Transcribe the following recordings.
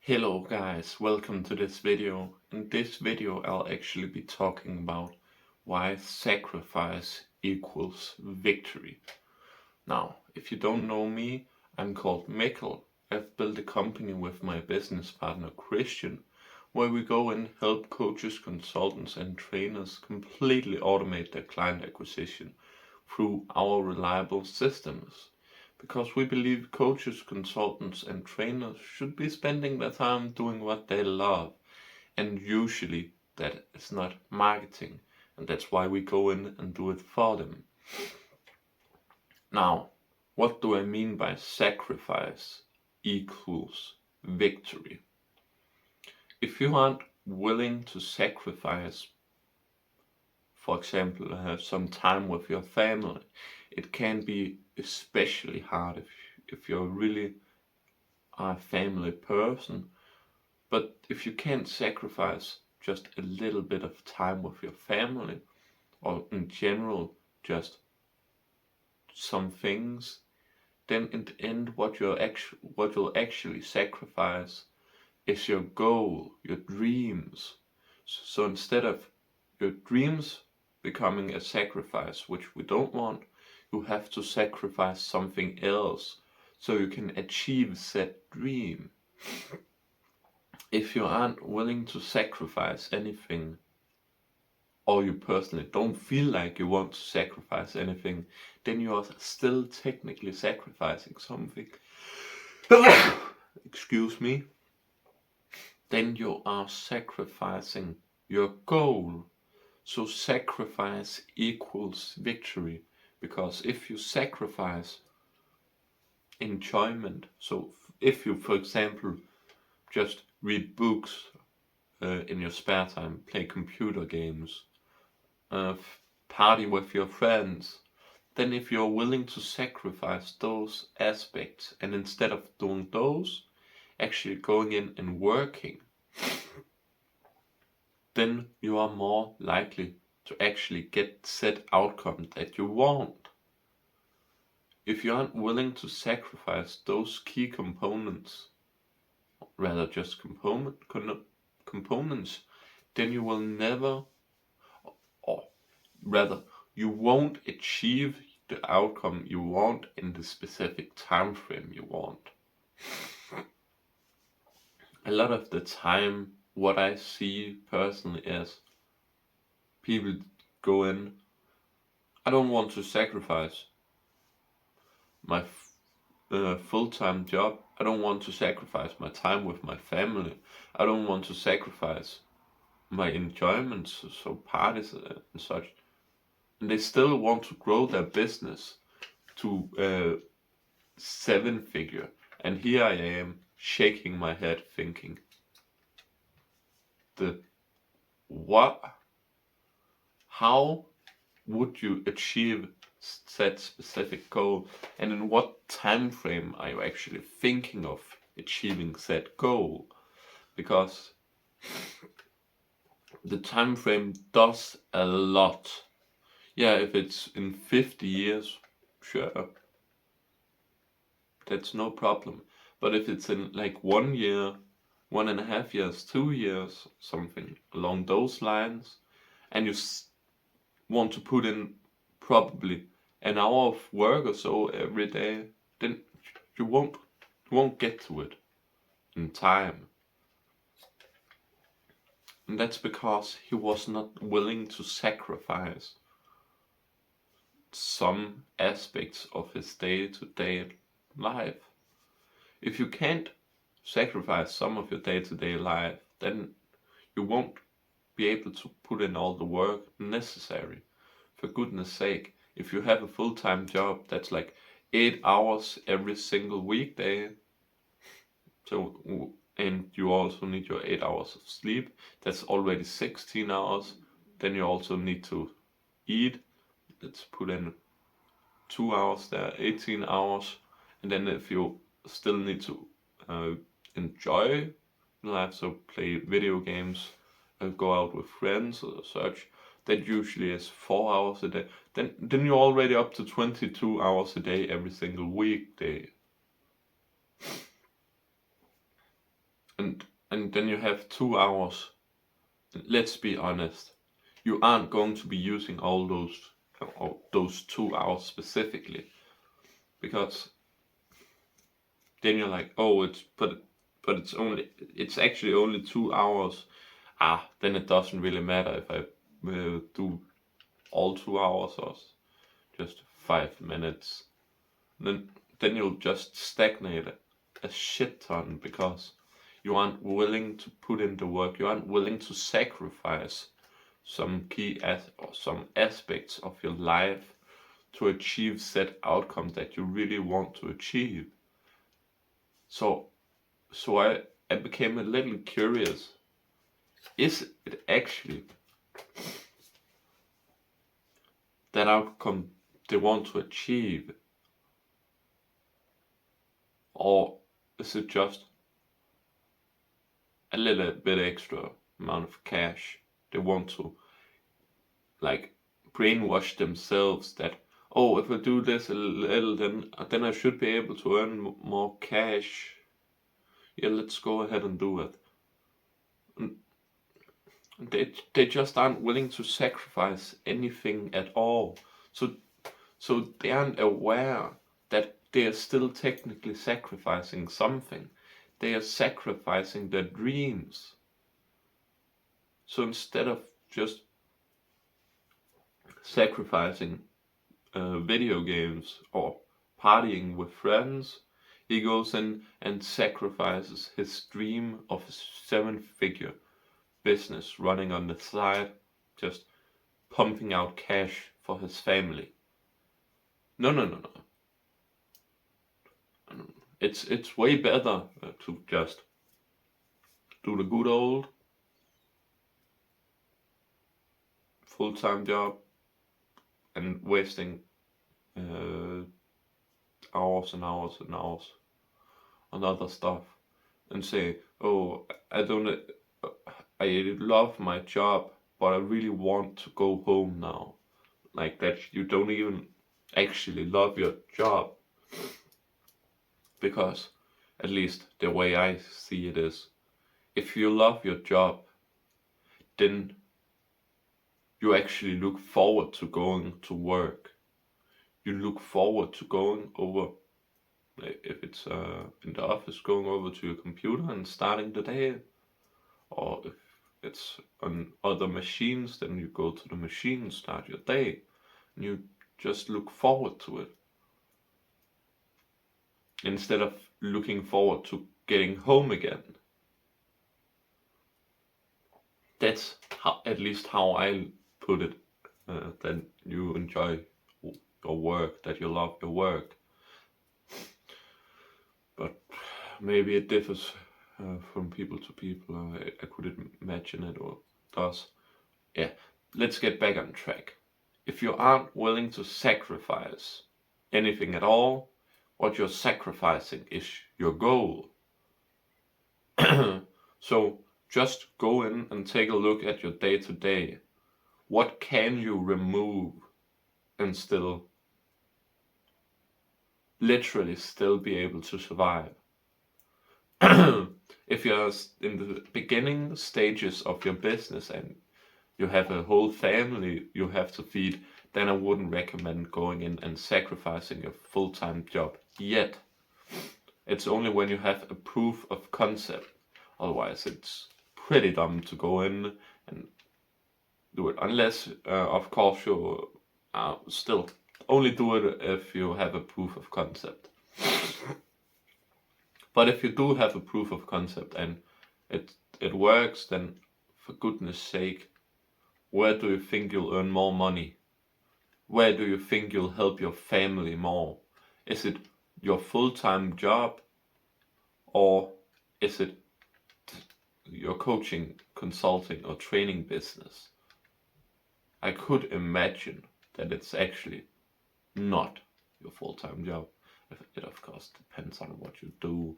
Hello guys, welcome to this video. In this video I'll actually be talking about why sacrifice equals victory. Now, if you don't know me, I'm called Mikkel. I've built a company with my business partner Christian, where we go and help coaches, consultants and trainers completely automate their client acquisition through our reliable systems. Because we believe coaches, consultants, and trainers should be spending their time doing what they love. And usually that is not marketing. And that's why we go in and do it for them. Now, what do I mean by sacrifice equals victory? If you aren't willing to sacrifice, for example, have some time with your family, it can be especially hard if you're really a family person. But if you can't sacrifice just a little bit of time with your family, or in general just some things, then in the end what you'll actually sacrifice is your goal, your dreams. So instead of your dreams becoming a sacrifice, which we don't want, you have to sacrifice something else so you can achieve said dream. If you aren't willing to sacrifice anything, or you personally don't feel like you want to sacrifice anything, then you are still technically sacrificing something. Excuse me. Then you are sacrificing your goal. So sacrifice equals victory, because if you sacrifice enjoyment, so if you, for example, just read books in your spare time, play computer games, party with your friends, then if you're willing to sacrifice those aspects and instead of doing those, actually going in and working, then you are more likely to actually get said outcome that you want. If you aren't willing to sacrifice those key components, rather just components, then you will never, or rather you won't achieve the outcome you want in the specific time frame you want. A lot of the time, what I see personally is people go in, I don't want to sacrifice my full-time job. I don't want to sacrifice my time with my family. I don't want to sacrifice my enjoyments, so parties and such. And they still want to grow their business to 7-figure. And here I am shaking my head thinking, what? How would you achieve that specific goal, and in what time frame are you actually thinking of achieving that goal? Because the time frame does a lot. Yeah, if it's in 50 years, sure, that's no problem. But if it's in like 1 year, 1.5 years, 2 years, something along those lines, and you want to put in probably an hour of work or so every day, then you won't get to it in time. And that's because he was not willing to sacrifice some aspects of his day-to-day life. If you can't sacrifice some of your day-to-day life, then you won't be able to put in all the work necessary. For goodness sake, if you have a full-time job that's like 8 hours every single weekday, so and you also need your 8 hours of sleep, that's already 16 hours. Then you also need to eat. Let's put in 2 hours there, 18 hours. And then if you still need to enjoy life, so play video games, go out with friends or such, that usually is 4 hours a day. Then you're already up to 22 hours a day every single weekday. And and then you have 2 hours. Let's be honest, you aren't going to be using all those 2 hours specifically, because then you're like, oh, it's actually only 2 hours. Then it doesn't really matter if I do all 2 hours or just 5 minutes. Then you'll just stagnate a shit ton, because you aren't willing to put in the work. You aren't willing to sacrifice some or some aspects of your life to achieve set outcomes that you really want to achieve. So I became a little curious. Is it actually that outcome they want to achieve? Or is it just a little bit extra amount of cash they want to, like, brainwash themselves that, oh, if I do this a little, then I should be able to earn more cash. Yeah, let's go ahead and do it. And they just aren't willing to sacrifice anything at all. So they aren't aware that they are still technically sacrificing something. They are sacrificing their dreams. So instead of just sacrificing video games or partying with friends, he goes in and sacrifices his dream of a 7-figure business running on the side, just pumping out cash for his family. No. It's way better to just do the good old full-time job and wasting hours and hours and hours on other stuff, and say, oh, I love my job, but I really want to go home now. Like that, you don't even actually love your job. Because, at least the way I see it is, if you love your job, then you actually look forward to going to work. You look forward to going over, if it's in the office, going over to your computer and starting the day. Or if it's on other machines, then you go to the machine, start your day, and you just look forward to it. Instead of looking forward to getting home again. That's at least how I put it. That you enjoy your work, that you love your work. But maybe it differs from people to people. I could imagine it, or does. Yeah, let's get back on track. If you aren't willing to sacrifice anything at all, what you're sacrificing is your goal. So just go in and take a look at your day-to-day. What can you remove and literally still be able to survive? If you're in the beginning stages of your business and you have a whole family you have to feed, then I wouldn't recommend going in and sacrificing your full-time job yet. It's only when you have a proof of concept. Otherwise, it's pretty dumb to go in and do it. Unless, of course, you still only do it if you have a proof of concept. But if you do have a proof of concept and it works, then for goodness sake, where do you think you'll earn more money? Where do you think you'll help your family more? Is it your full-time job, or is it your coaching, consulting, or training business? I could imagine that it's actually not your full-time job. It of course depends on what you do.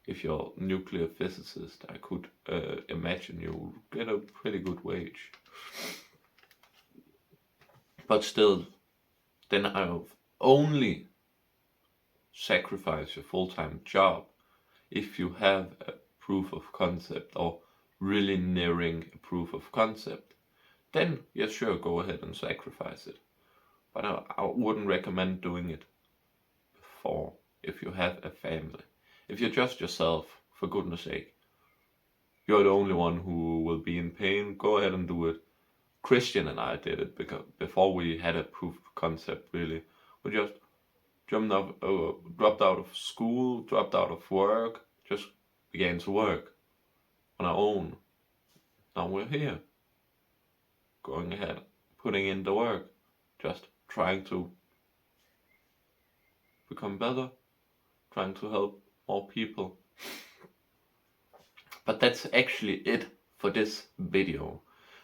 If you're a nuclear physicist, I could imagine you get a pretty good wage. But still, then I'll only sacrifice your full-time job if you have a proof of concept or really nearing a proof of concept, then yes, sure, go ahead and sacrifice it. But I wouldn't recommend doing it before if you have a family. If you're just yourself, for goodness sake, you're the only one who will be in pain, go ahead and do it. Christian and I did it because before we had a proof of concept, really. We just dropped out of school, dropped out of work, just began to work on our own. Now we're here, going ahead, putting in the work, just trying to become better, trying to help more people. But that's actually it for this video.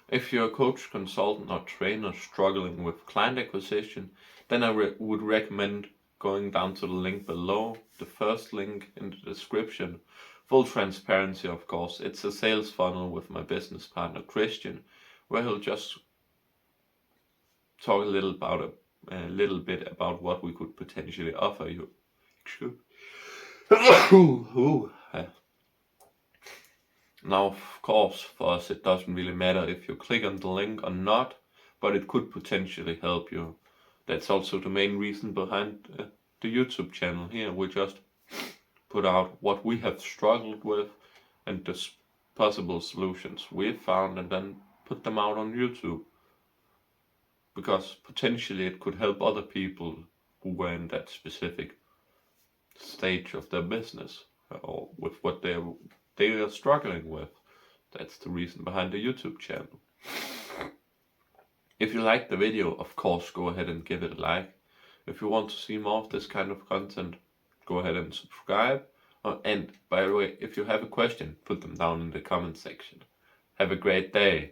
If you're a coach, consultant, or trainer struggling with client acquisition, then I would recommend going down to the link below, the first link in the description. Full transparency, of course. It's a sales funnel with my business partner Christian, where he'll just talk a little bit about what we could potentially offer you. Now, of course, for us it doesn't really matter if you click on the link or not, but it could potentially help you. That's also the main reason behind the YouTube channel here. We just put out what we have struggled with and the possible solutions we've found, and then put them out on YouTube. Because potentially it could help other people who were in that specific stage of their business or with what they are struggling with. That's the reason behind the YouTube channel. If you liked the video, of course, go ahead and give it a like. If you want to see more of this kind of content, go ahead and subscribe. And by the way, if you have a question, put them down in the comment section. Have a great day.